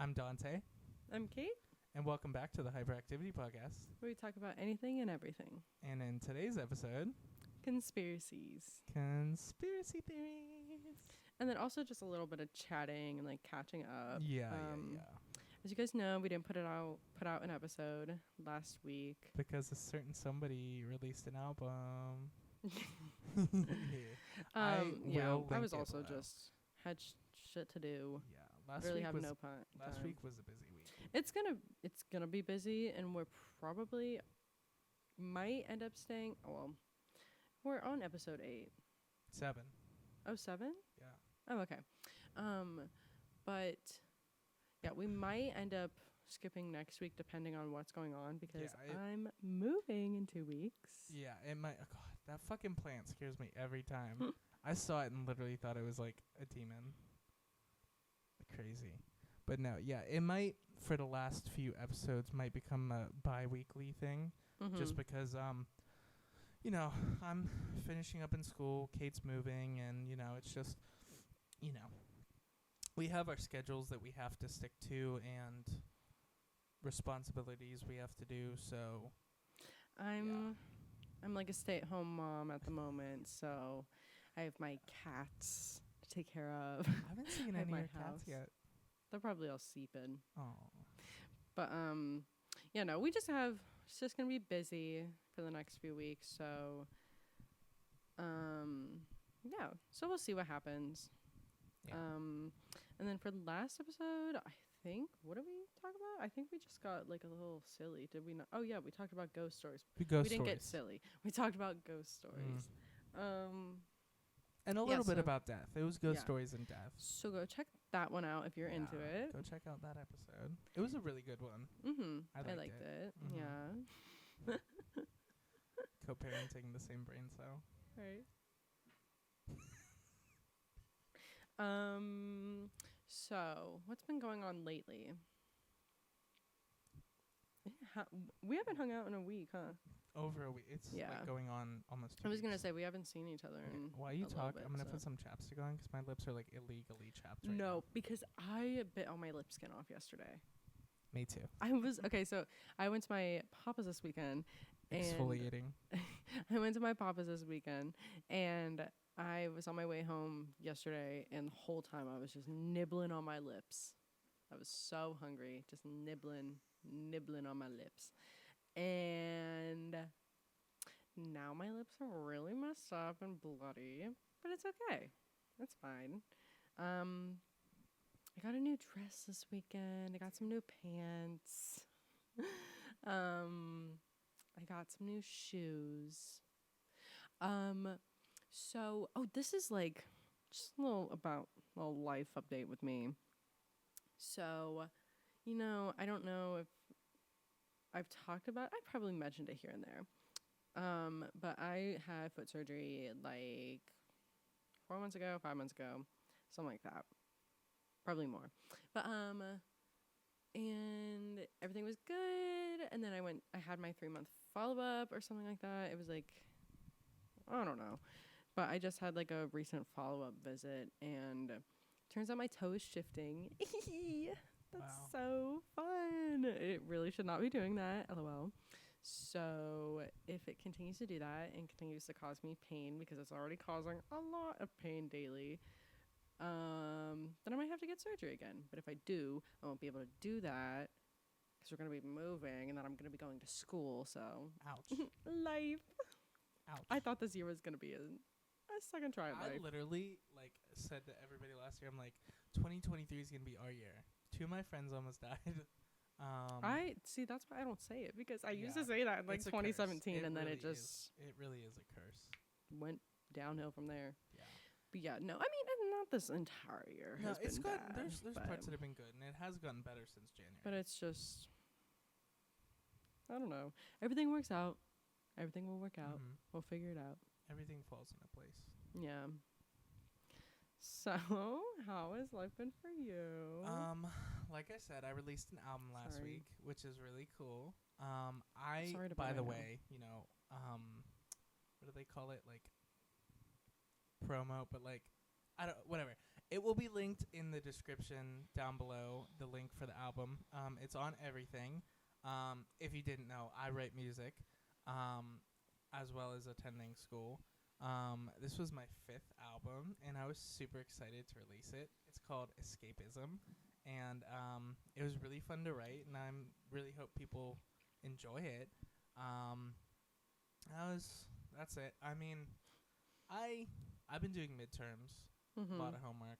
I'm Dante, I'm Cait, and welcome back to the Hyperactivity Podcast. where we talk about anything and everything. And in today's episode, Conspiracies. conspiracy theories. And then also just a little bit of chatting and like catching up. Yeah. As you guys know, we didn't put out an episode last week. Because a certain somebody released an album. I was also just had shit to do. Yeah, Last week was a busy week. It's gonna be busy, and we're probably might end up staying. Well, we're on episode 8. 7. Oh, 7? Yeah. Oh, okay. But yeah, we might end up skipping next week depending on what's going on because I'm moving in 2 weeks. Yeah, it might. Oh God, that fucking plant scares me every time. I saw it and literally thought it was like a demon. Crazy. But no, yeah, it might, for the last few episodes, might become a bi-weekly thing. Mm-hmm. Just because, I'm finishing up in school, Cait's moving, and, it's just, we have our schedules that we have to stick to and responsibilities we have to do, so. I'm like a stay-at-home mom at the moment, so I have my cats to take care of. I haven't seen any of your cats yet. They're probably all sleeping. Oh. But it's just gonna be busy for the next few weeks, so so we'll see what happens. Yeah. And then for the last episode, I think, what did we talk about? I think we just got like a little silly, did we not? Oh yeah, we talked about ghost stories. We didn't get silly. We talked about ghost stories. And a little bit about death. It was ghost stories and death. So go check that one out if you're into it. Go check out that episode. It was a really good one. Mm-hmm. I liked it. Mm-hmm. Yeah. Co-parenting the same brain cell. Right. So what's been going on lately? We haven't hung out in a week, huh? Over a week. It's like going on almost 2 weeks. I was going to say, we haven't seen each other in While you talk, I'm going to put some chapstick on because my lips are like illegally chapped right now. No, because I bit all my lip skin off yesterday. Me too. So I went to my papa's this weekend. Exfoliating. I went to my papa's this weekend and I was on my way home yesterday and the whole time I was just nibbling on my lips. I was so hungry, just nibbling on my lips. And now my lips are really messed up and bloody, but it's okay. It's fine. I got a new dress this weekend. I got some new pants. I got some new shoes. This is like just a little life update with me. So, I don't know if I've talked about, I probably mentioned it here and there. But I had foot surgery like 4 months ago, 5 months ago, something like that. Probably more. But, and everything was good. And then I had my 3-month follow-up or something like that. It was like, I don't know. But I just had like a recent follow-up visit and turns out my toe is shifting. That's so fun. It really should not be doing that. LOL. So if it continues to do that and continues to cause me pain because it's already causing a lot of pain daily, then I might have to get surgery again. But if I do, I won't be able to do that because we're going to be moving and then I'm going to be going to school. So ouch. Life. Ouch. I thought this year was going to be a second try at life. I literally said to everybody last year, I'm like, 2023 is going to be our year. 2 of my friends almost died. That's why I don't say it because I used to say that in 2017 and then it really is a curse. Went downhill from there. Yeah. But yeah, no, I mean, not this entire year. No, it's good. Bad, there's parts that have been good and it has gotten better since January. But it's just, I don't know. Everything works out. Everything will work out. Mm-hmm. We'll figure it out. Everything falls into place. Yeah. So, how has life been for you? Like I said, I released an album last week, which is really cool. Sorry to by the way, what do they call it? Like promo, but whatever. It will be linked in the description down below, the link for the album. It's on everything. If you didn't know, I write music, as well as attending school. This was my 5th album, and I was super excited to release it. It's called Escapism, and it was really fun to write, and I really hope people enjoy it. That's it. I mean, I've been doing midterms, a lot of homework,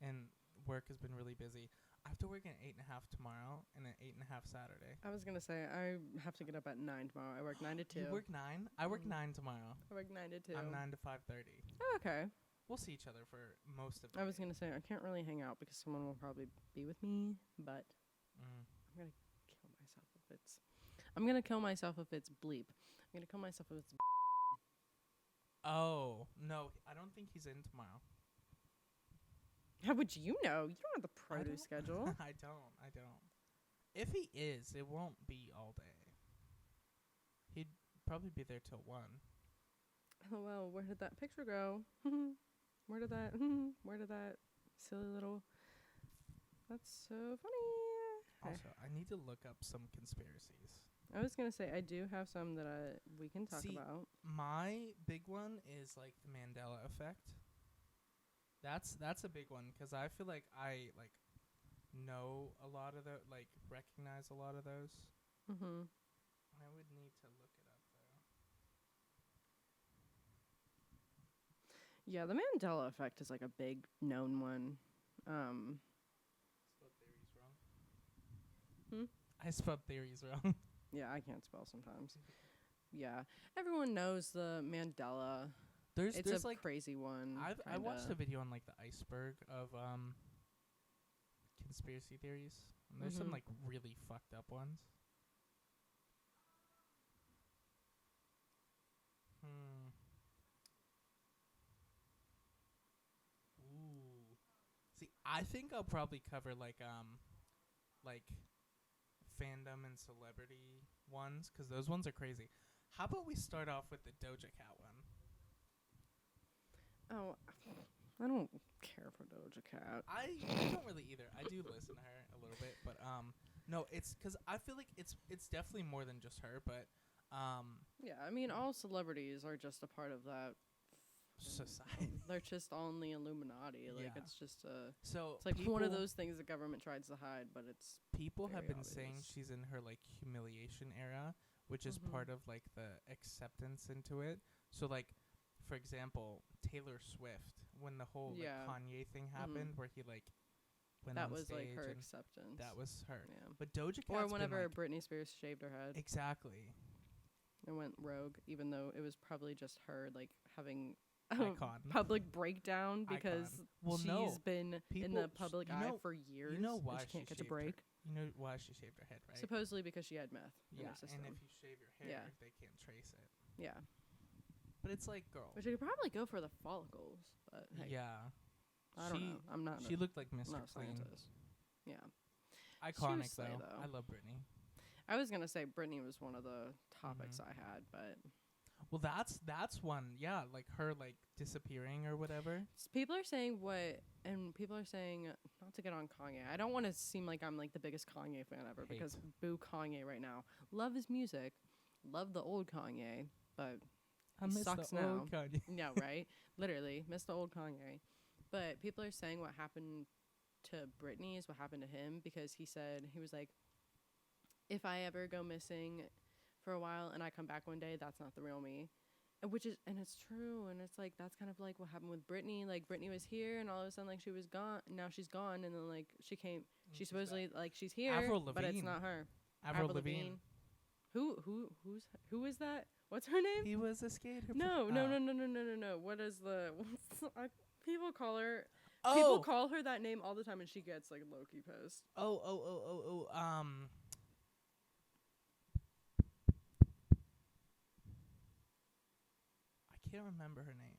and work has been really busy. I have to work an 8.5 tomorrow and an 8.5 Saturday. I was gonna say I have to get up at 9 tomorrow. I work 9 to 2. You work 9? I work 9 tomorrorow. I work 9 to 2. I'm 9 to 5:30. Oh, okay. We'll see each other for most of the I was gonna say I can't really hang out because someone will probably be with me, but I'm gonna kill myself if it's. I'm gonna kill myself if it's bleep. I'm gonna kill myself if it's. Oh no, I don't think he's in tomorrow. How would you know? You don't have the produce schedule. I don't. If he is, it won't be all day. He'd probably be there till 1. Oh well, where did that picture go? Where did that silly little? That's so funny. Also, I need to look up some conspiracies. I was gonna say I do have some that we can talk about. My big one is like the Mandela effect. That's a big one because I feel like I know a lot of recognize a lot of those. Mhm. I would need to look it up though. Yeah, the Mandela effect is like a big known one. Spelled theories wrong. I spelled theories wrong. Yeah, I can't spell sometimes. Yeah, everyone knows the Mandela. There's a like crazy one. I watched a video on like the iceberg of conspiracy theories. And there's some like really fucked up ones. Ooh. See, I think I'll probably cover like fandom and celebrity ones because those ones are crazy. How about we start off with the Doja Cat one? Oh, I don't care for Doja Cat. I don't really either. I do listen to her a little bit, but no, it's because I feel like it's definitely more than just her, but yeah, I mean all celebrities are just a part of that society. They're just on the Illuminati. Like Yeah. it's just So it's like one of those things the government tries to hide, but it's people have very been saying obvious. she's in her like humiliation era, which is part of like the acceptance into it. So like, for example, Taylor Swift, when the whole like, Kanye thing happened, where he like went that on was stage like her and acceptance. that was her. Yeah. But Doja Cat's Or whenever been, like, Britney Spears shaved her head. Exactly. It went rogue, even though it was probably just her like having a Icon. public breakdown because she's been in the public eye for years. You know why and she can't catch a shaved break. You know why she shaved her head, right? Supposedly because she had meth in Yeah, her system. and if you shave your hair, they can't trace it. Yeah. But it's like, girl. Which I could probably go for the follicles, but hey, Yeah. I don't know. I'm not. She looked like Mr. Not a Clean. scientist. Yeah. Iconic Seriously, though. I love Britney. I was gonna say Britney was one of the topics I had, but well, that's one. Yeah, like her like disappearing or whatever. People are saying people are saying not to get on Kanye. I don't want to seem like I'm like the biggest Kanye fan ever because boo Kanye right now. Love his music, love the old Kanye, but I miss sucks the now. old Kanye. Yeah, right. Literally, miss the old Kanye. But people are saying what happened to Britney is what happened to him because he was like, if I ever go missing for a while and I come back one day, that's not the real me. And it's true. And it's like, that's kind of like what happened with Britney. Like Britney was here and all of a sudden like she was gone. Now she's gone. And then like she supposedly like she's here, but it's not her. Avril Lavigne. Who is that? What's her name? He was a skater. No. What is people call her? Oh. People call her that name all the time, and she gets like low-key pissed. I can't remember her name.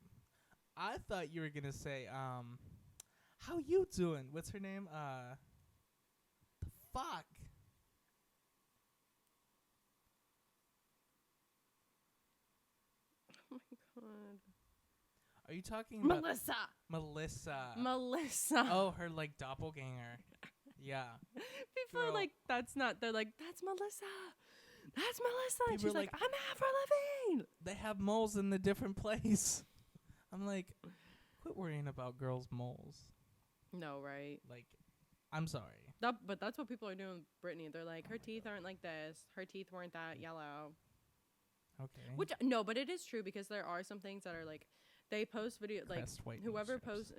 I thought you were gonna say how you doing? What's her name? The fuck. Oh my god. Are you talking about Melissa? Melissa. Oh, her like doppelganger. Yeah. People are like, that's not. They're like, that's Melissa. That's Melissa. And People she's are like, like, I'm Avril Lavigne. They have moles in the different place. I'm like, quit worrying about girls' moles. No, right? Like, I'm sorry. But that's what people are doing with Britney. They're like, her teeth aren't like this. Her teeth weren't that yellow. Okay. Which, no, but it is true because there are some things that are like, they post video, like, whoever is posting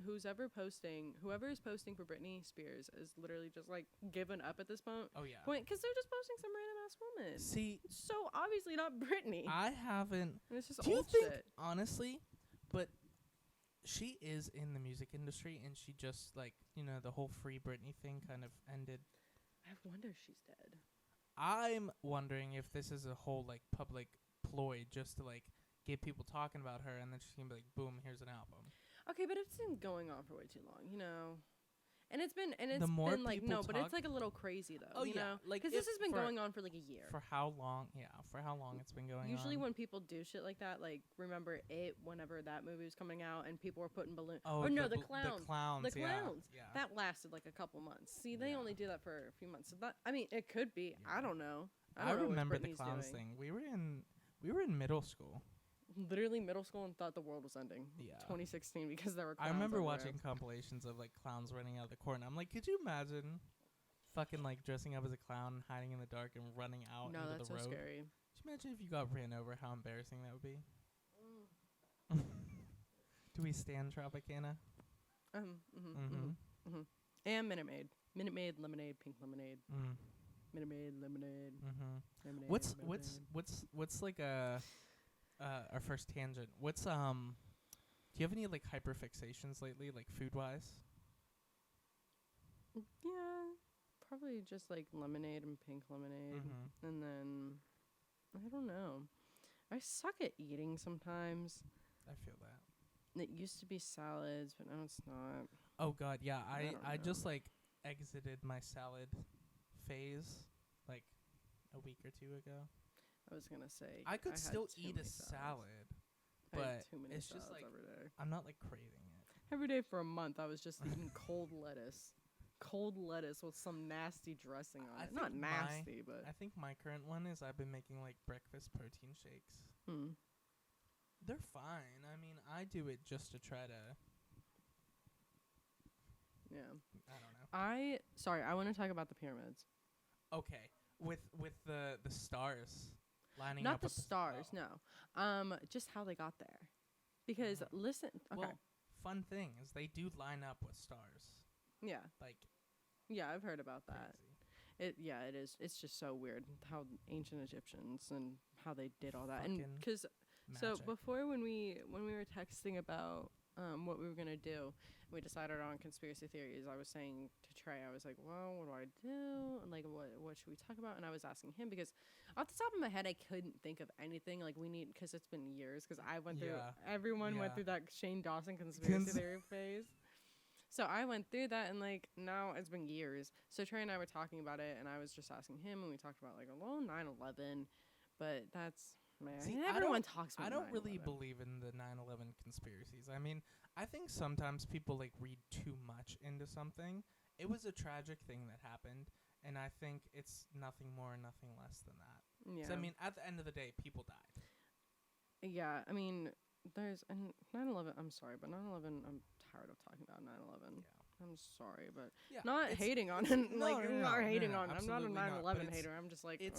for Britney Spears is literally just like given up at this point. Oh, yeah. Because they're just posting some random ass woman. See. So obviously not Britney. I haven't. And it's just Do you old think, shit. honestly, but she is in the music industry and she just, like, you know, the whole Free Britney thing kind of ended. I wonder if she's dead. I'm wondering if this is a whole, like, public ploy just to, like, get people talking about her, and then she's gonna be like, boom, here's an album. Okay, but it's been going on for way too long, you know. And it's been like, no, but it's like a little crazy though. Oh, you yeah, know? like because this has been going on for like a year. For how long? Yeah, for how long it's been going on. Usually when people do shit like that, like remember it whenever that movie was coming out and people were putting balloons. Oh no, the clowns. The clowns. Yeah. That lasted like a couple months. See, they only do that for a few months. So that, I mean, it could be. Yeah. I don't know. I remember the clowns thing. We were in middle school. Literally middle school and thought the world was ending. Yeah. 2016 because there were clowns. I remember watching compilations of like clowns running out of the court, and I'm like, could you imagine fucking like dressing up as a clown, hiding in the dark, and running out into the road? No, that's so scary. Could you imagine if you got ran over, how embarrassing that would be? Do we stand Tropicana? And Minute Maid. Minute Maid, lemonade, pink lemonade. Minute Maid, lemonade. Lemonade. What's like our first tangent? What's do you have any like hyperfixations lately, like food wise? Yeah, probably just like lemonade and pink lemonade, and then I don't know. I suck at eating sometimes. I feel that. It used to be salads, but now it's not. Oh God, yeah. I know. just like exited my salad phase like a week or two ago. I was gonna say I could still eat a salad, but it's just like every day. I'm not like craving it. Every day for a month, I was just eating cold lettuce with some nasty dressing on it. Not nasty, but I think my current one is I've been making like breakfast protein shakes. They're fine. I mean, I do it just to try to. Yeah. I don't know. I want to talk about the pyramids. Okay, with the stars. Lining Not up the stars, no. Just how they got there. Because listen, okay. Well, fun thing is they do line up with stars. Yeah. Like. Yeah, I've heard about that. Crazy. It is. It's just so weird how ancient Egyptians and how they did all that. And because so before when we were texting about what we were gonna do, we decided on conspiracy theories. I was saying to Trey, I was like, well, what do I do? And like, what should we talk about? And I was asking him because off the top of my head, I couldn't think of anything. Like because it's been years. Because I went through, everyone went through that Shane Dawson conspiracy theory phase. So I went through that, and like now it's been years. So Trey and I were talking about it, and I was just asking him, and we talked about like 9/11, but that's. Man, see, everyone talks about I don't 9/11. really believe in the 9/11 conspiracies. I mean, I think sometimes people like read too much into something. It was a tragic thing that happened, and I think it's nothing more and nothing less than that. Yeah. So, I mean, at the end of the day, people died. Yeah, I mean, there's 9/11. I'm sorry, but 9/11. I'm tired of talking about 9/11. Yeah. I'm sorry, but not hating on it. Not hating on it. I'm not a 9/11 hater. I'm just like, okay,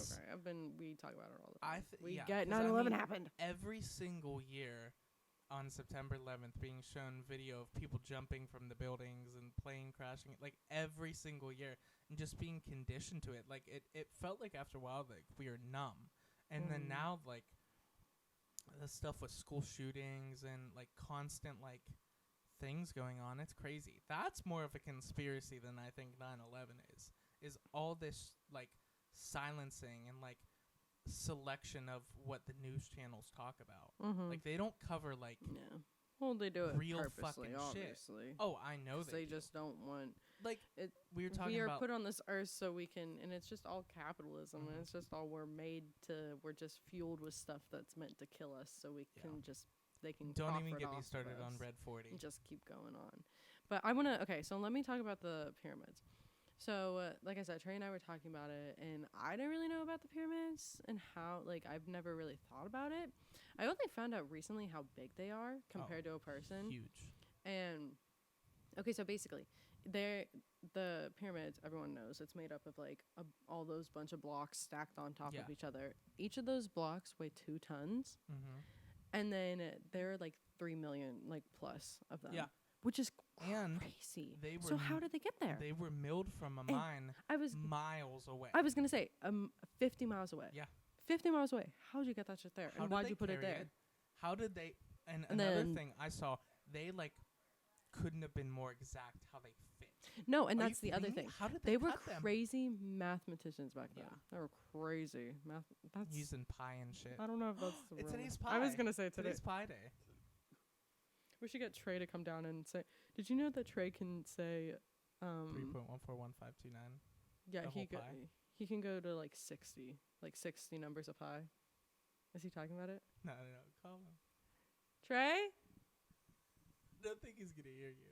we talk about it all the time. We get 9/11 happened. Every single year on September 11th being shown video of people jumping from the buildings and plane crashing, like every single year, and just being conditioned to it. Like it felt like after a while like we were numb. And then now like the stuff with school shootings and like constant like things going on, it's crazy. That's more of a conspiracy than I think 9/11 is all this like silencing and like selection of what the news channels talk about. Like they don't cover like well, they do it real purposely, fucking obviously. Shit. Oh, I know they just don't want like it. We are put on this earth so we can, and it's just all capitalism, and it's just all we're just fueled with stuff that's meant to kill us, so we can just they can Don't profit even get me off started of on us Red 40. and just keep going on. But I want to, okay, so let me talk about the pyramids. So, like I said, Trey and I were talking about it, and I didn't really know about the pyramids and how, like, I've never really thought about it. I only found out recently how big they are compared to a person. Huge. And, okay, so basically, the pyramids, everyone knows, it's made up of, like, all those bunch of blocks stacked on top of each other. Each of those blocks weigh 2 tons. Mm-hmm. And then there are, like, 3 million, like, plus of them. Yeah. Which is And crazy. they were So how did they get there? They were milled from a mine miles away. I was going to say 50 miles away. Yeah. 50 miles away. How'd you get that shit there? And why'd you put it there? How did they... And another thing I saw, they, like, couldn't have been more exact how they fit. No, and that's the other thing. How did they were cut them? crazy mathematicians back then. They were crazy. That's using pi and shit. I don't know if that's the It's real today's one. pi. I was going to say today. Today's Pi Day. We should get Trey to come down and say, did you know that Trey can say 3.141529? Yeah, the whole pi? he can go to like 60 numbers of pi. Is he talking about it? No, call him. Trey? Don't think he's gonna hear you.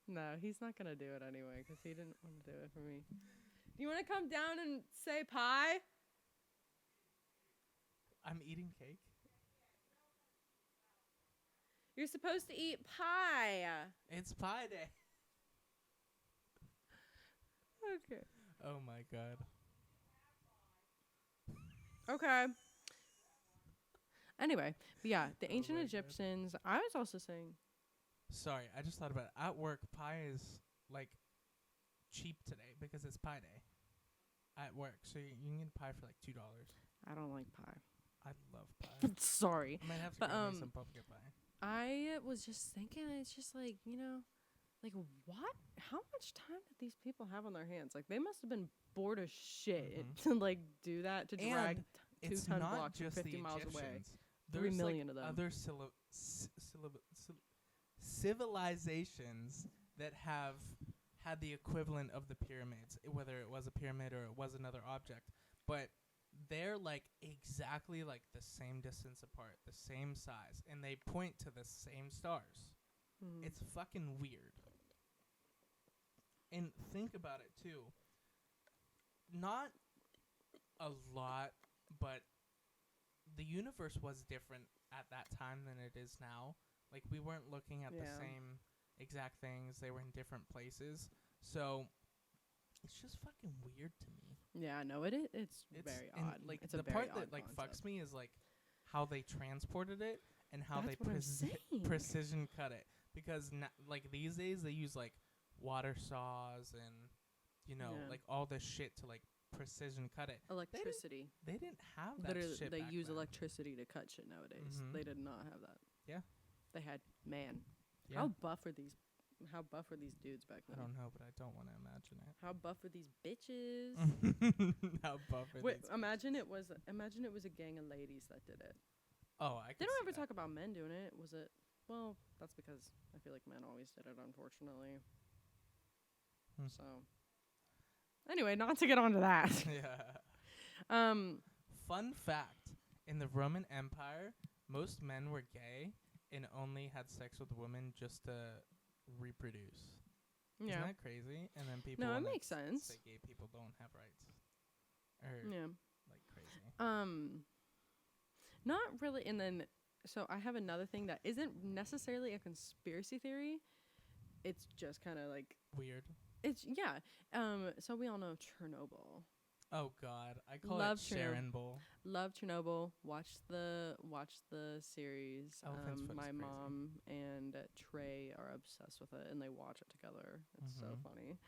No, he's not gonna do it anyway because he didn't want to do it for me. Do you want to come down and say pie? I'm eating cake. You're supposed to eat pie. It's Pi Day. Okay. Oh my god. Okay. Anyway, but yeah, the ancient my Egyptians. I was also saying. Sorry, I just thought about it. At work, pie is like cheap today because it's Pi Day. At work, so you can get pie for like $2. I don't like pie. I love pie. Sorry. I might have to get me some pumpkin pie. I was just thinking, it's just like, like what? How much time did these people have on their hands? Like they must have been bored as shit to like do that, to drag 2-ton blocks from 50 miles away. 3 million like of them. Other civilizations that have had the equivalent of the pyramids, whether it was a pyramid or it was another object, but they're like exactly like the same distance apart, the same size, and they point to the same stars. It's fucking weird. And think about it too. Not a lot, but the universe was different at that time than it is now. Like we weren't looking at the same exact things. They were in different places. So it's just fucking weird to me. Yeah, no, it's very odd. Like it's the part that like fucks me is like how they transported it and how That's they precision cut it. Because like these days they use like water saws and like all this shit to like precision cut it. Electricity. They didn't have that Literally, shit. They back use then. electricity to cut shit nowadays. They did not have that. Yeah. They had Yeah. How buff are these dudes back then? I don't know, but I don't want to imagine it. How buff are these bitches? How buff are Wait, these? imagine it was a gang of ladies that did it. Oh, I. They don't ever talk about men doing it. Was it? Well, that's because I feel like men always did it, unfortunately. So, anyway, not to get onto that. Yeah. Fun fact: in the Roman Empire, most men were gay and only had sex with women just to reproduce. Yeah. Isn't that crazy? And then people. No, it makes sense. Say gay people don't have rights. Like crazy. Not really. And then, so I have another thing that isn't necessarily a conspiracy theory. It's just kind of like weird. It's so we all know Chernobyl. Oh God, I call Love it Sharon Bowl. Love Chernobyl. Watch the series. My crazy. mom and Trey are obsessed with it, and they watch it together. It's so funny.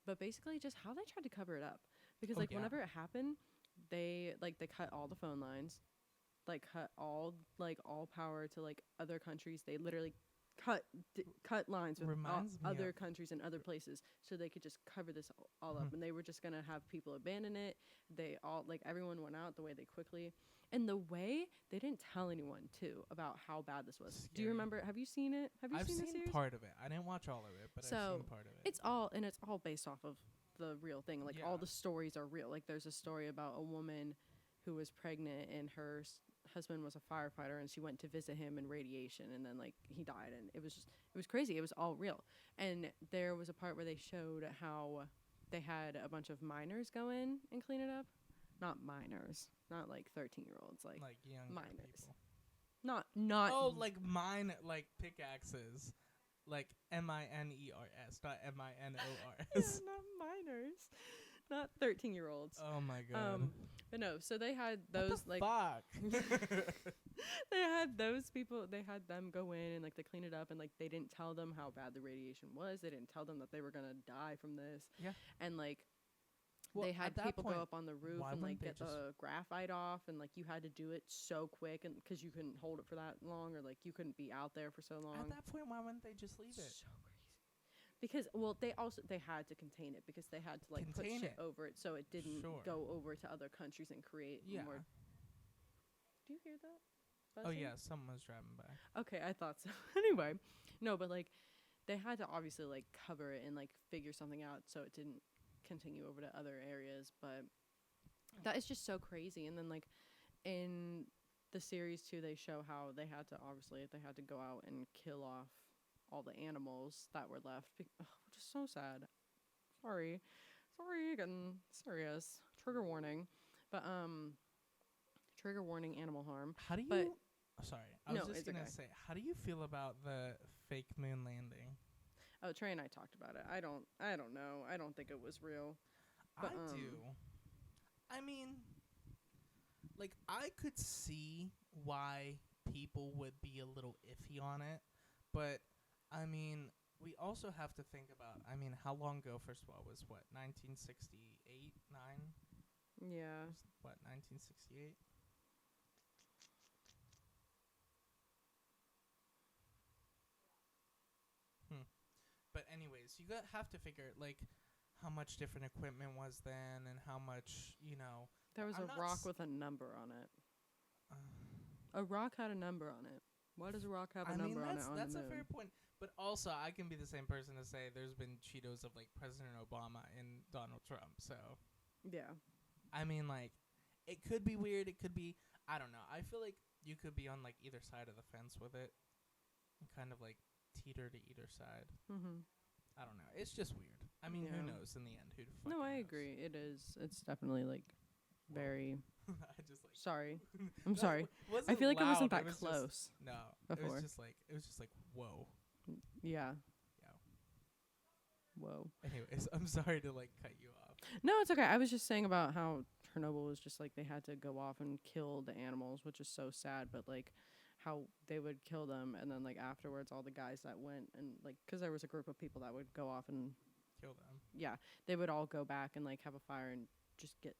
But basically, just how they tried to cover it up, because whenever it happened, they cut all the phone lines, cut all power to other countries. They literally cut lines with other countries and other places, so they could just cover this all up. And they were just gonna have people abandon it. They all everyone went out the way they quickly, and the way they didn't tell anyone too about how bad this was. Scary. Do you remember? Have you seen it? I've seen the series? part of it. I didn't watch all of it, but I've seen part of it. It's all based off of the real thing. All the stories are real. There's a story about a woman who was pregnant, and her husband was a firefighter, and she went to visit him in radiation, and then like he died, and it was crazy. It was all real. And there was a part where they showed how they had a bunch of minors go in and clean it up. Not minors, not like 13-year-olds, like young minors. people. Not Oh, like mine, like pickaxes, like MINERS, not MINORS. not minors, not 13-year-olds. Oh my god. But no, so they had those what the like fuck? they had those people. They had them go in and like they clean it up, and like they didn't tell them how bad the radiation was. They didn't tell them that they were gonna die from this. Yeah. And like Well, they had at that people point, go up on the roof why and like wouldn't they get the graphite off, and like you had to do it so quick, and because you couldn't hold it for that long, or like you couldn't be out there for so long. At that point, why wouldn't they just leave it? So crazy. Because they had to contain it, because they had to like Contain put shit it. over it so it didn't Sure. go over to other countries and create Yeah. more. Do you hear that? Oh buzzing? yeah, someone was driving by. Okay, I thought so. Anyway, no, but like they had to obviously like cover it and like figure something out so it didn't continue over to other areas. But that is just so crazy. And then like in the series too, they show how they had to go out and kill off all the animals that were left, which is so sad. Sorry, getting serious. Trigger warning, but trigger warning, animal harm. How do you? But sorry, I was no, just it's gonna okay. say, how do you feel about the fake moon landing? Oh, Trey and I talked about it. I don't know. I don't think it was real. But, I do. I mean, like I could see why people would be a little iffy on it, but I mean, we also have to think about. I mean, how long ago? First of all, was what 1968, 9? Yeah. What 1968? But anyways, you have to figure like how much different equipment was then, and how much There was I'm a not rock with a number on it. A rock had a number on it. Why does a rock have a number on it on that's the a moon? fair point. But also, I can be the same person to say there's been Cheetos of like President Obama and Donald Trump. So Yeah. I mean, like, it could be weird. It could be, I don't know. I feel like you could be on like either side of the fence with it, and kind of like teeter to either side. Mhm. I don't know. It's just weird. I mean, who Yeah. knows in the end? Who the fuck No, I knows? agree. It is. It's definitely like very. I just like. Sorry. I'm No, sorry. it wasn't I feel like it wasn't loud, that was just- close. no, before. it was just like whoa. Yeah. Yeah. Whoa. Anyways, I'm sorry to like cut you off. No, it's okay. I was just saying about how Chernobyl was just like they had to go off and kill the animals, which is so sad. But like how they would kill them, and then like afterwards, all the guys that went and like, because there was a group of people that would go off and Kill them. yeah, they would all go back and like have a fire and just get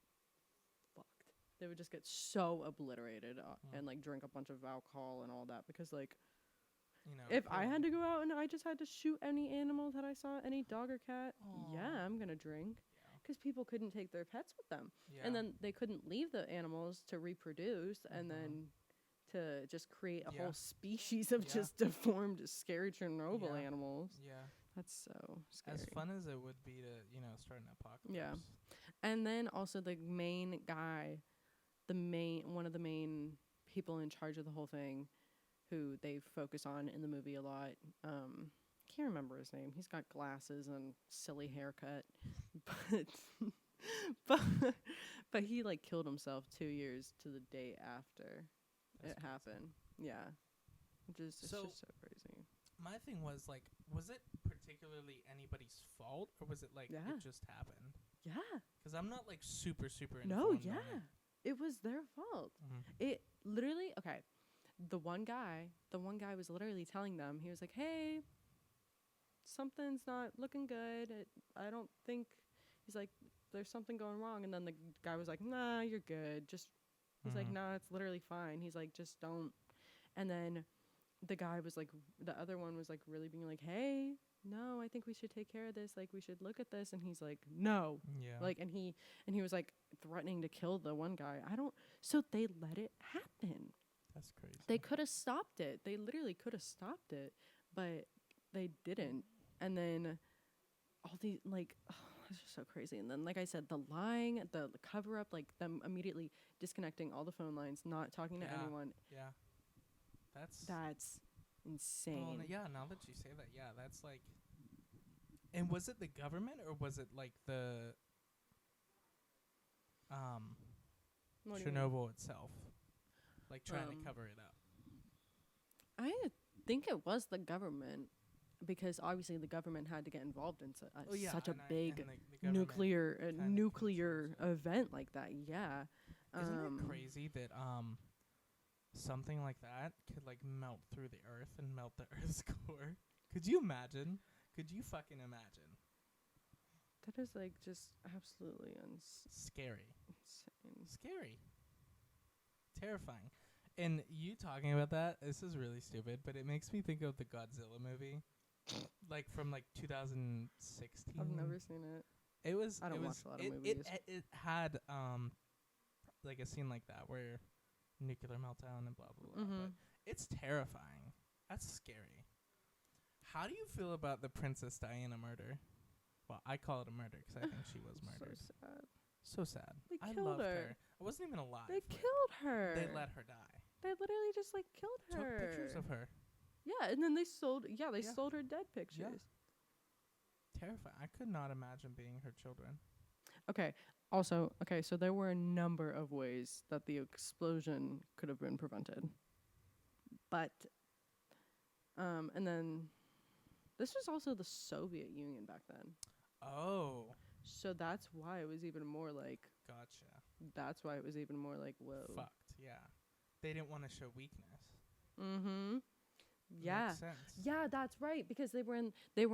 fucked. They would just get so obliterated and like drink a bunch of alcohol and all that, because like if I had to go out and I just had to shoot any animal that I saw, any dog or cat, yeah, I'm gonna drink. Because people couldn't take their pets with them. Yeah. And then they couldn't leave the animals to reproduce and then to just create a whole species of just deformed, scary Chernobyl animals. Yeah. That's so scary. As fun as it would be to, start an apocalypse. Yeah. And then also the main guy, one of the main people in charge of the whole thing, who they focus on in the movie a lot. Can't remember his name. He's got glasses and silly haircut, but he like killed himself 2 years to the day after That's it crazy. happened. Yeah, which is it's So- just so crazy. My thing was like, was it particularly anybody's fault, or was it like Yeah. it just happened? Yeah. Because I'm not like super No. informed on Yeah. It was their fault. Mhm. It literally, okay. The one guy was literally telling them, he was like, hey, something's not looking good. I don't think, he's like, there's something going wrong. And then the guy was like, nah, you're good. He's like, nah, it's literally fine. He's like, just don't. And then the guy was like, the other one was like really being like, hey, no, I think we should take care of this. Like, we should look at this. And he's like, no. Yeah. Like, and he was like threatening to kill the one guy. So they let it happen. That's crazy. They could have stopped it. They literally could have stopped it, but they didn't. And then all these, like, it's just so crazy. And then, like I said, the lying, the cover up, like them immediately disconnecting all the phone lines, not talking to anyone. Yeah. That's insane. Well, yeah, now that you say that, yeah, that's like. And was it the government or was it like the Chernobyl itself, like trying to cover it up? I think it was the government, because obviously the government had to get involved in such a big nuclear event like that. Yeah. Isn't it crazy that something like that could like melt through the earth and melt the Earth's core? Could you imagine? Could you fucking imagine? That is like just absolutely scary. Insane. Scary. Terrifying. And you talking about that, this is really stupid, but it makes me think of the Godzilla movie. Like from like 2016. I've never seen it. It was. I don't watch a lot of movies. It had like a scene like that where nuclear meltdown and blah blah blah. But it's terrifying. That's scary. How do you feel about the Princess Diana murder? Well, I call it a murder because I think she was murdered. So sad. So sad. They I loved her. I wasn't even alive. They killed her. They let her die. They literally just like killed her. Took pictures of her. Yeah, and then they sold. Yeah, they sold her dead pictures. Yeah. Terrifying. I could not imagine being her children. Okay. Also, so there were a number of ways that the explosion could have been prevented. But, and then, this was also the Soviet Union back then. Oh. So that's why it was even more like. Gotcha. That's why it was even more like, whoa. Fucked. Yeah. They didn't want to show weakness. Mm-hmm. Yeah. Makes sense. Yeah, that's right, because they were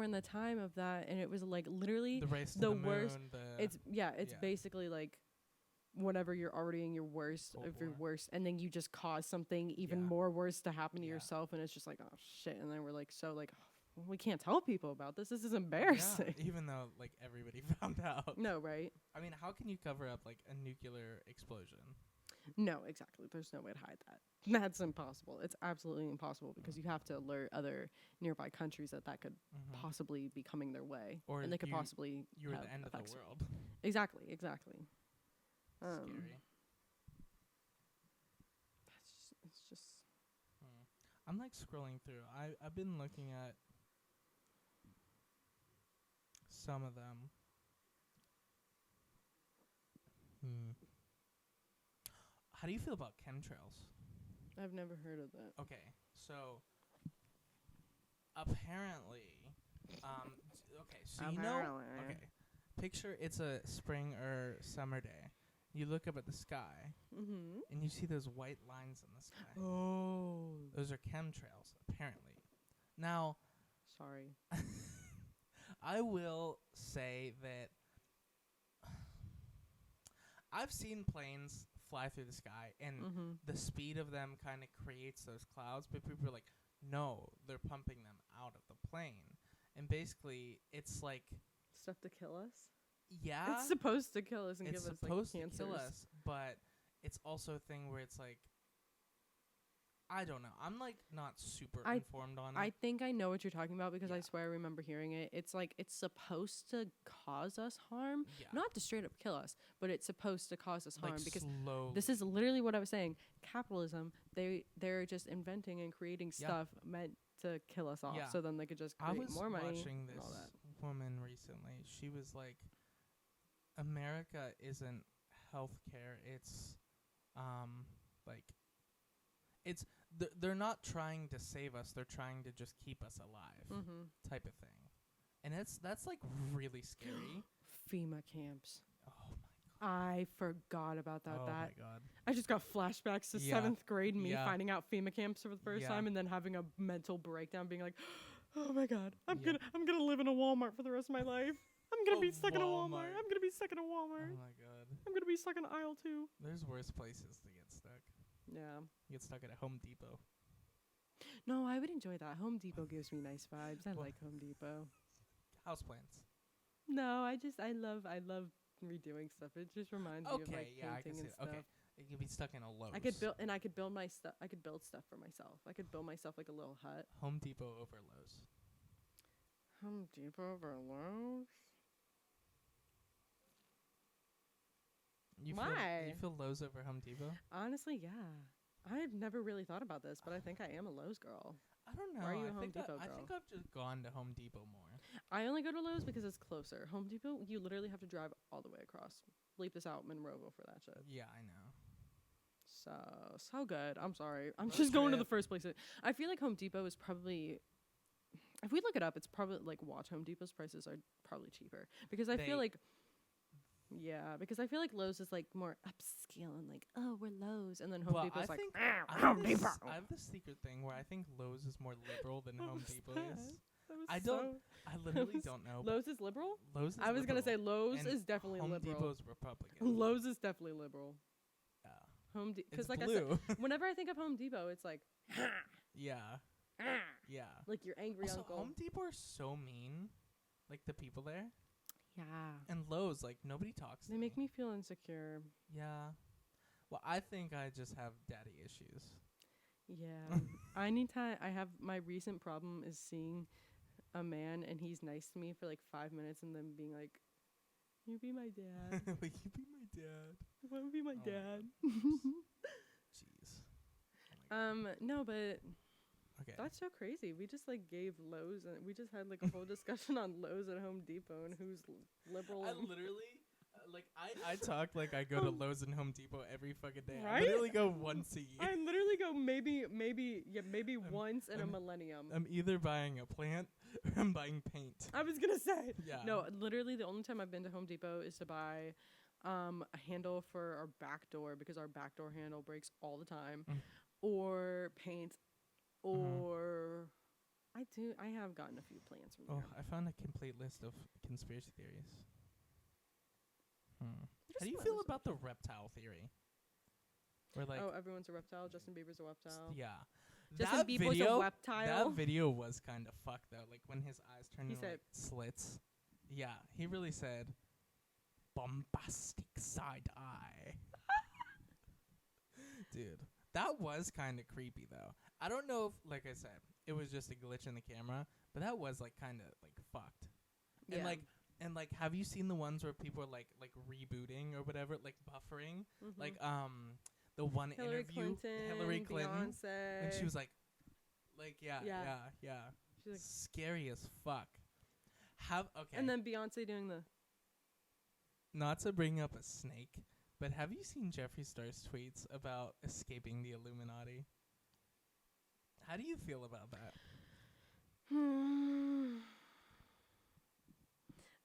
in the time of that, and it was like literally the race to the the worst. Moon, It's basically like whenever you're already in your worst Cold of your War. worst, and then you just cause something even more worse to happen to yourself, and it's just like, oh shit. And then we're like, we can't tell people about this. This is embarrassing. Yeah, even though like everybody found out. No, right? I mean, how can you cover up like a nuclear explosion? No, exactly. There's no way to hide that. That's impossible. It's absolutely impossible, because you have to alert other nearby countries that could possibly be coming their way, or and they could possibly. You were the end of the world. Exactly. Scary. It's just. I'm like scrolling through. I've been looking at some of them. How do you feel about chemtrails? I've never heard of that. Okay, so apparently, picture it's a spring or summer day. You look up at the sky, and you see those white lines in the sky. Oh. Those are chemtrails, apparently. Now, sorry. I will say that I've seen planes fly through the sky, and the speed of them kind of creates those clouds, but people are like, no, they're pumping them out of the plane. And basically, it's like... Stuff to kill us? Yeah. It's supposed to kill us and give us, like, cancers. It's supposed to kill us, but it's also a thing where it's like, I don't know. I'm, like, not super informed on it. I think I know what you're talking about, because I swear I remember hearing it. It's like, it's supposed to cause us harm. Yeah. Not to straight up kill us, but it's supposed to cause us harm. Because this is literally what I was saying. Capitalism, they're just inventing and creating stuff meant to kill us off. Yeah. So then they could just create more money. I was watching this woman recently. She was like, America isn't healthcare. It's, like... They're not trying to save us. They're trying to just keep us alive, type of thing. And that's like really scary. FEMA camps. Oh my god! I forgot about that. Oh my god! I just got flashbacks to 7th grade and me finding out FEMA camps for the first time, and then having a mental breakdown, being like, "Oh my god, I'm gonna live in a Walmart for the rest of my life. I'm gonna be stuck in a Walmart. I'm gonna be stuck in a Walmart. Oh my god! I'm gonna be stuck in aisle 2. There's worse places to get stuck. Yeah. You get stuck at a Home Depot. No, I would enjoy that. Home Depot gives me nice vibes. I like Home Depot. Houseplants. No, I love redoing stuff. It just reminds me of like painting and stuff. Okay. You could be stuck in a Lowe's. I could build my stuff. I could build stuff for myself. I could build myself like a little hut. Home Depot over Lowe's. Home Depot over Lowe's? Why? You feel Lowe's over Home Depot? Honestly, yeah. I've never really thought about this, but I think I am a Lowe's girl. I don't know. Or are you a I Home think Depot I girl? think I've just gone to Home Depot more. I only go to Lowe's because it's closer. Home Depot, you literally have to drive all the way across. Bleep this out, Monroeville for that shit. Yeah, I know. So good. I'm sorry. I'm Road just going to the trip. first place. I feel like Home Depot is probably, if we look it up, it's probably like watch Home Depot's prices are probably cheaper because I feel like, yeah, because I feel like Lowe's is like more upscale and like, oh, we're Lowe's, and then Home Depot's like, Home Depot. I have this secret thing where I think Lowe's is more liberal than Home Depot is. I literally don't know. Lowe's is liberal? Lowe's is I was going to say Lowe's and is definitely Home liberal. Depot's Republican. Lowe's is definitely liberal. Yeah. Because like blue. I said, whenever I think of Home Depot, it's like, Yeah. Yeah. like your angry Also, uncle. Home Depot are so mean. Like the people there. Yeah. And Lowe's, like nobody talks to They make me feel insecure. Yeah. Well, I think I just have daddy issues. Yeah. I have my recent problem is seeing a man and he's nice to me for like 5 minutes and then being like, you be my dad. Will you be my dad? You want to be my Oh dad? Jeez. Oh my God. No, but Okay. that's so crazy. We just like gave Lowe's and we just had like a whole discussion on Lowe's and Home Depot and who's liberal. I and literally, I talk like I go to Lowe's and Home Depot every fucking day. I Right? literally go once a year. I literally go maybe once in a millennium. I'm either buying a plant or I'm buying paint. I was gonna say. Yeah. No, literally the only time I've been to Home Depot is to buy a handle for our back door because our back door handle breaks all the time. Or paint. Or I have gotten a few plants from there. I found a complete list of conspiracy theories. Just How do you some feel other about the stuff. reptile theory? Where like Everyone's a reptile. Justin Bieber's a reptile. yeah. Justin That Bieber's video, a reptile. That video was kind of fucked though. Like when his eyes turned He into like slits. Yeah, he really said bombastic side eye. Dude, that was kind of creepy though. I don't know if, like I said, it was just a glitch in the camera, but that was like kind of like fucked. Yeah. And like, have you seen the ones where people are like rebooting or whatever, like buffering, like the one Hillary interview, Clinton, Hillary Clinton, Beyonce. and she was like yeah. She's like, Scary as fuck. Okay. and then Beyonce doing the. Not to bring up a snake, but have you seen Jeffree Star's tweets about escaping the Illuminati? How do you feel about that?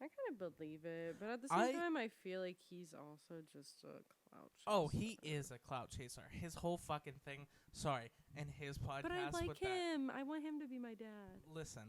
I kind of believe it, but at the same time, I feel like he's also just a clout chaser. Oh, he is a clout chaser. His whole fucking thing. Sorry, and his podcast. But I like with him. I want him to be my dad. Listen,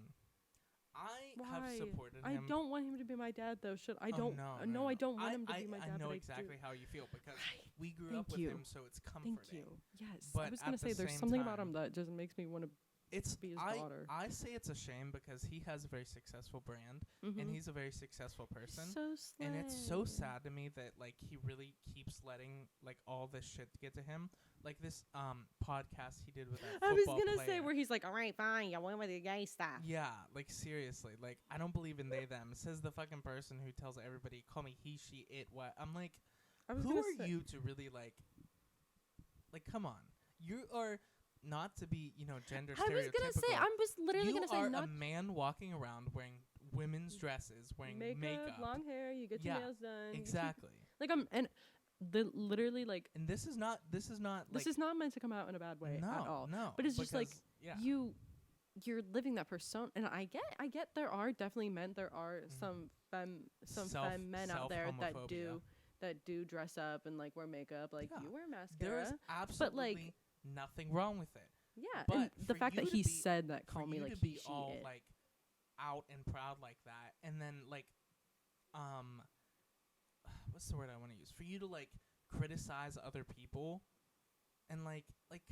I Why? have supported I him. don't want him to be my dad, though. I don't. No, I don't want him to be my dad. I know but exactly I do. how you feel because Right. we grew Thank up with you. him, so it's comforting. Thank you. Yes. But I was at gonna the say there's same something about time- him that just makes me want to. It's be his I daughter. say it's a shame because he has a very successful brand and he's a very successful person. So slay. And it's so sad to me that like he really keeps letting like all this shit get to him. Like this podcast he did with that I was football gonna player. say where he's like, all right, fine, you went with the gay stuff. Yeah, like seriously, like I don't believe in they them. It says the fucking person who tells everybody call me he she it what. I'm like, who are you to really like come on. You are not to be, gender stereotypical. I was gonna say, I was literally gonna say, you are not a man walking around wearing women's dresses, wearing makeup. long hair, you get your nails done. Exactly. Literally like. And this is not like, this is not meant to come out in a bad way at all. No, but it's just like yeah. you're living that persona, and I get there are definitely men. There are some femme men out there that do dress up and like wear makeup. Like you wear mascara. There is absolutely nothing wrong with it. Yeah, but and the fact that he said that, call me like to he, be she, all it. like out and proud like that, and then like, what's the word I want to use? For you to like criticize other people, and like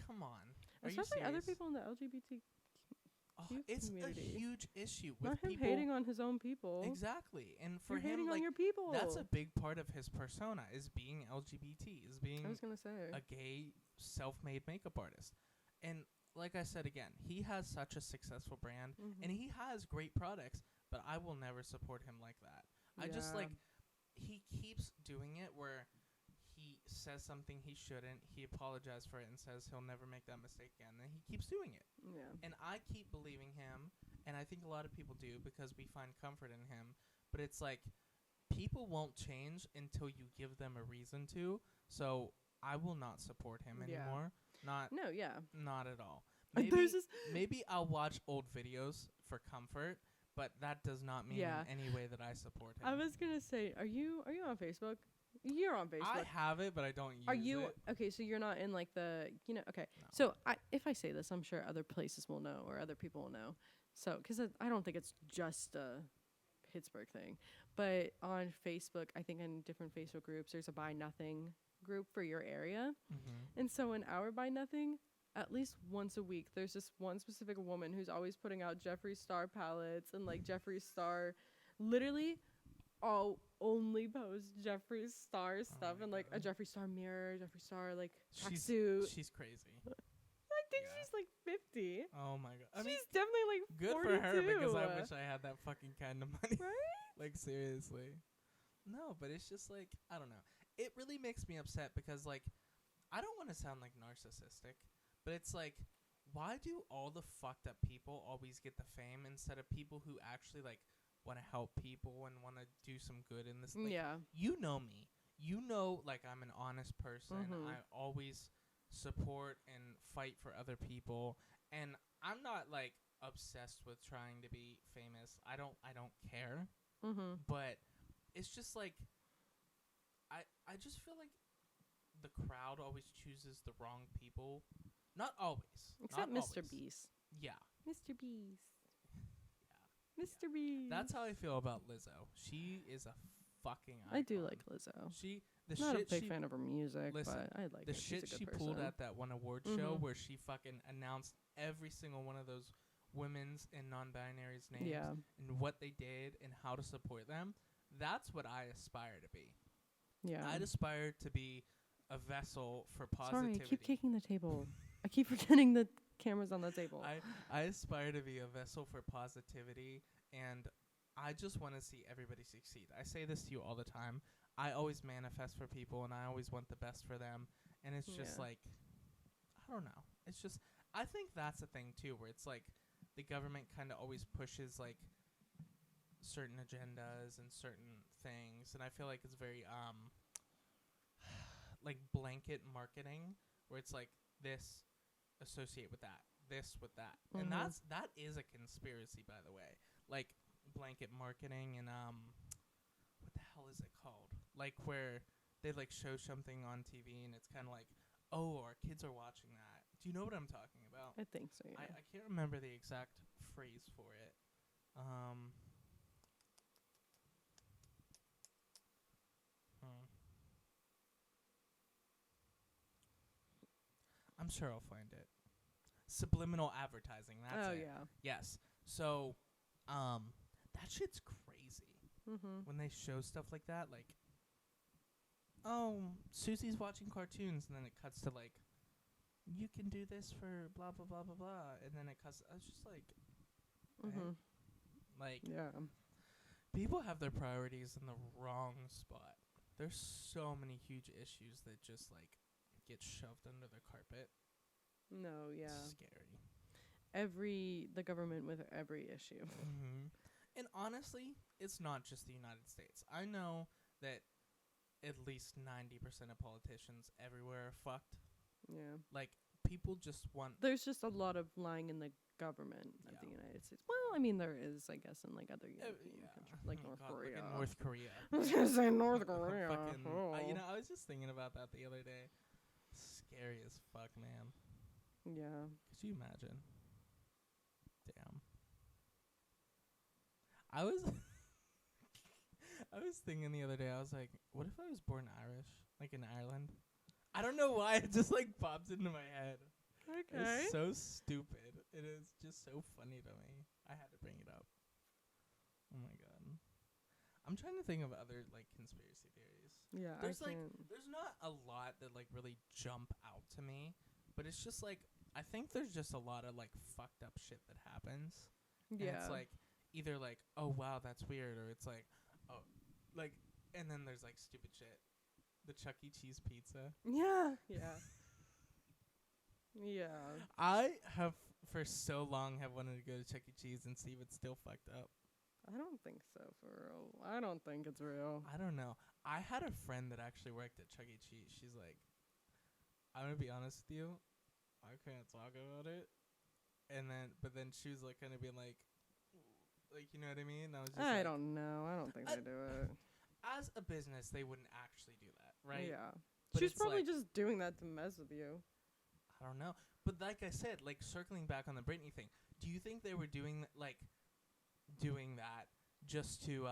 come on, especially other people in the LGBT. It's community. a huge issue with Not him people hating on his own people. Exactly, and for You're him, hating like on your people. that's a big part of his persona is being LGBT, is being I was gonna say a gay self-made makeup artist. And like I said again, he has such a successful brand and he has great products, but I will never support him like that. I just like he keeps doing it where says something he shouldn't. He apologized for it and says he'll never make that mistake again. And he keeps doing it. Yeah. And I keep believing him, and I think a lot of people do because we find comfort in him. But it's like people won't change until you give them a reason to. So I will not support him anymore. Not at all. Maybe I'll watch old videos for comfort, but that does not mean in any way that I support him. I was gonna say, are you on Facebook? You're on Facebook. I have it, but I don't use it. Are you okay? So you're not in like the okay. No. So if I say this, I'm sure other places will know or other people will know. So because I don't think it's just a Pittsburgh thing, but on Facebook, I think in different Facebook groups, there's a Buy Nothing group for your area, and so in our Buy Nothing, at least once a week, there's this one specific woman who's always putting out Jeffree Star palettes and like Jeffree Star, literally, only post Jeffree Star stuff and like a Jeffree Star mirror, Jeffree Star like tracksuit. She's crazy. I think she's like 50. Oh my god! She's definitely like good 42. for her because I wish I had that fucking kind of money. Right? Like seriously. No, but it's just like I don't know. It really makes me upset because like I don't want to sound like narcissistic, but it's like why do all the fucked up people always get the fame instead of people who actually like want to help people and want to do some good in this? Like, you know me. You know, like I'm an honest person. I always support and fight for other people, and I'm not like obsessed with trying to be famous. I don't care. But it's just like I just feel like the crowd always chooses the wrong people. Not always. Except not Mr. always. Beast. Yeah. Mr. Beast. Yeah. Mr. Beast. That's how I feel about Lizzo. She is a fucking icon. I do like Lizzo. Not a big fan of her music, but I like the her. shit She's a she good pulled person. at that one award show where she fucking announced every single one of those women's and non-binaries names and what they did and how to support them. That's what I aspire to be. Yeah. I'd aspire to be a vessel for positivity. Sorry, I keep kicking the table. I keep forgetting the camera's on the table. I aspire to be a vessel for positivity, and I just want to see everybody succeed. I say this to you all the time. I always manifest for people, and I always want the best for them. And it's just like, I don't know. It's just, I think that's the thing, too, where it's like the government kind of always pushes, like, certain agendas and certain things. And I feel like it's very, like, blanket marketing, where it's like, this associate with that, this with that. And that is a conspiracy, by the way. Like, blanket marketing and, what the hell is it called? Like where they like show something on TV and it's kind of like, oh, our kids are watching that. Do you know what I'm talking about? I think so, yeah. I can't remember the exact phrase for it. I'm sure I'll find it. Subliminal advertising. That's it. Yeah. Yes. So, that shit's crazy. When they show stuff like that, like, oh, Susie's watching cartoons, and then it cuts to, like, you can do this for blah, blah, blah, blah, blah, and then it cuts, I was just like, like, people have their priorities in the wrong spot. There's so many huge issues that just, like, get shoved under the carpet. No, yeah. It's scary. The government with every issue. And honestly, it's not just the United States. I know that at least 90% of politicians everywhere are fucked. Yeah. Like, people just want... There's just a lot of lying in the government of the United States. Well, I mean, there is, I guess, in, like, other European countries, like North Korea. Like North Korea. I was going to say North Korea. You know, I was just thinking about that the other day. Scary as fuck, man. Yeah. Could you imagine? Damn. I was thinking the other day, I was like, what if I was born Irish? Like in Ireland? I don't know why, it just like pops into my head. Okay. It's so stupid. It is just so funny to me. I had to bring it up. Oh my god. I'm trying to think of other like conspiracy theories. Yeah, there's not a lot that like really jump out to me, but it's just like I think there's just a lot of like fucked up shit that happens. Yeah. And it's like either like, oh wow, that's weird, or it's like, oh, like, and then there's like stupid shit the Chuck E. Cheese pizza. Yeah. Yeah. Yeah. I have for so long have wanted to go to Chuck E. Cheese and see if it's still fucked up. I don't think so, for real. I don't think it's real. I don't know. I had a friend that actually worked at Chuck E. Cheese. She's like, I'm gonna be honest with you, I can't talk about it. But then she was like, kind of being like, you know what I mean? And I was just I like, don't know. I don't think they do it. as a business, they wouldn't actually do that, right? Yeah. But She's it's probably like, just doing that to mess with you. I don't know. But like I said, like circling back on the Britney thing, do you think they were doing that just to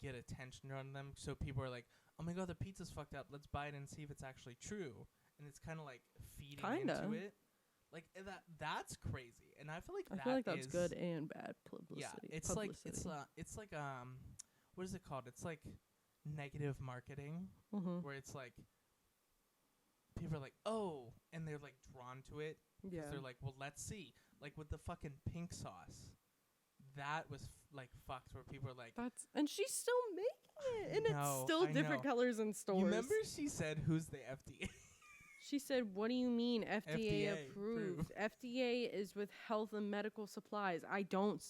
get attention on them? So people are like, oh my god, the pizza's fucked up. Let's buy it and see if it's actually true. And it's kind of like feeding into it. Like that's crazy. And I feel like that's good and bad publicity. Yeah, it's like what is it called? It's like negative marketing, where it's like people are like, oh, and they're like drawn to it. Yeah. They're like, well, let's see. Like with the fucking pink sauce, that was like fucked. Where people are like, and she's still making it, and it's still different colors in stores. You remember she said, "Who's the FDA?" She said, "What do you mean FDA approved? FDA is with health and medical supplies. I don't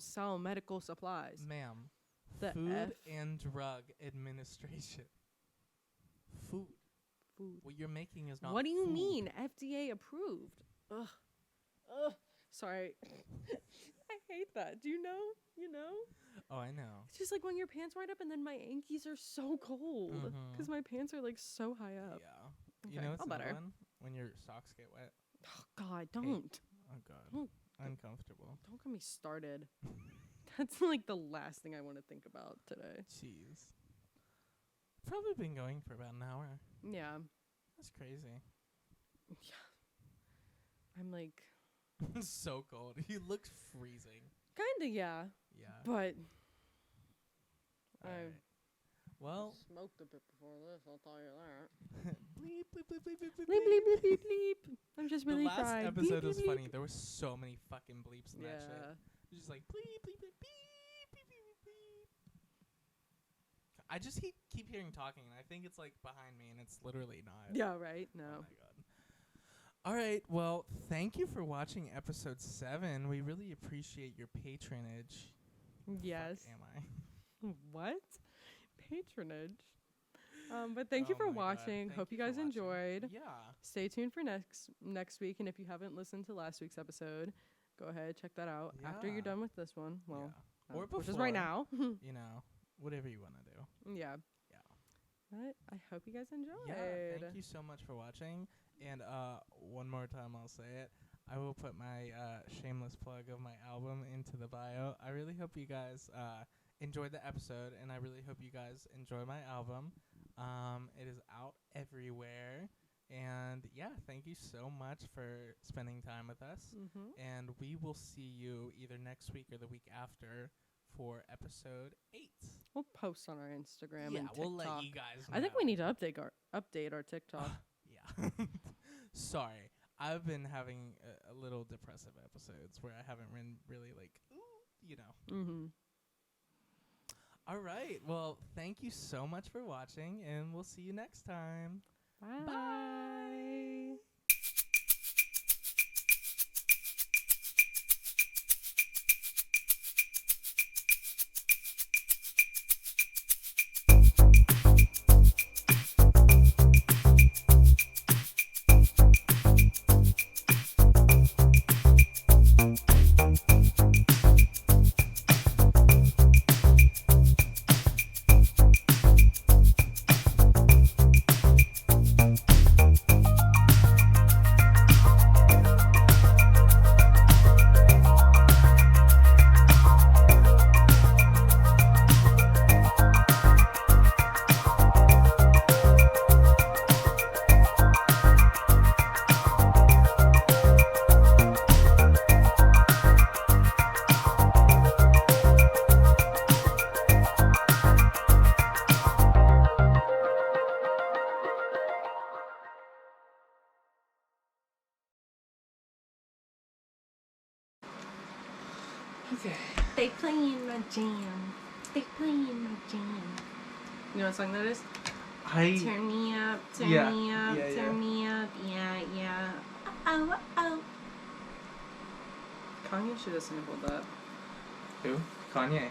sell medical supplies, ma'am." The Food and Drug Administration. Food. What you're making is not. What do you food. mean FDA approved? Ugh. Sorry. I hate that. Do you know? You know? Oh, I know. It's just like when your pants ride up and then my ankies are so cold because my pants are like so high up. Yeah. Okay. You know what's another one? When your socks get wet. Oh, God, don't. Oh, God. Uncomfortable. Don't get me started. That's like the last thing I want to think about today. Jeez. Probably been going for about an hour. Yeah. That's crazy. Yeah. I'm like... so cold. You look freezing. Kinda, yeah. Yeah. But... Right. Well... smoked a bit before this, I'll tell you that. Bleep, bleep, bleep, bleep, bleep, bleep, bleep, bleep, bleep, bleep, bleep. I'm just really fried. The last episode bleep, was bleep, funny. bleep. There were so many fucking bleeps in that shit. Yeah. It was just like bleep, bleep, bleep, beep, beep, beep, beep. I just keep hearing talking, and I think it's like behind me, and it's literally not. Yeah, right? No. Oh my god. All right. Well, thank you for watching episode 7. We really appreciate your patronage. Yes. Fuck am I? What? Patronage. But thank you for watching. Hope you guys enjoyed. Yeah. Stay tuned for next week, and if you haven't listened to last week's episode, go ahead, check that out after you're done with this one. Well, or before, which is right now. You know, whatever you want to do. Yeah. Yeah. But I hope you guys enjoyed. Yeah. Thank you so much for watching. And one more time, I'll say it. I will put my shameless plug of my album into the bio. I really hope you guys enjoyed the episode, and I really hope you guys enjoy my album. It is out everywhere. And yeah, thank you so much for spending time with us. And we will see you either next week or the week after for episode 8. We'll post on our Instagram and TikTok. We'll let you guys know. I think we need to update our TikTok. Yeah. Sorry. I've been having a little depressive episodes where I haven't been really like, you know. All right. Well, thank you so much for watching, and we'll see you next time. Bye. Bye. Okay. They playing my jam. They playing my jam. You know what song that is? Turn me up, turn Yeah, me up, yeah, turn me up, yeah. Oh. Kanye should have sampled that. Who? Kanye. Yeah.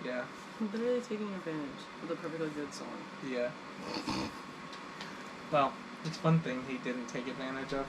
Yeah. Literally taking advantage of the perfectly good song. Yeah. Well, it's one thing he didn't take advantage of.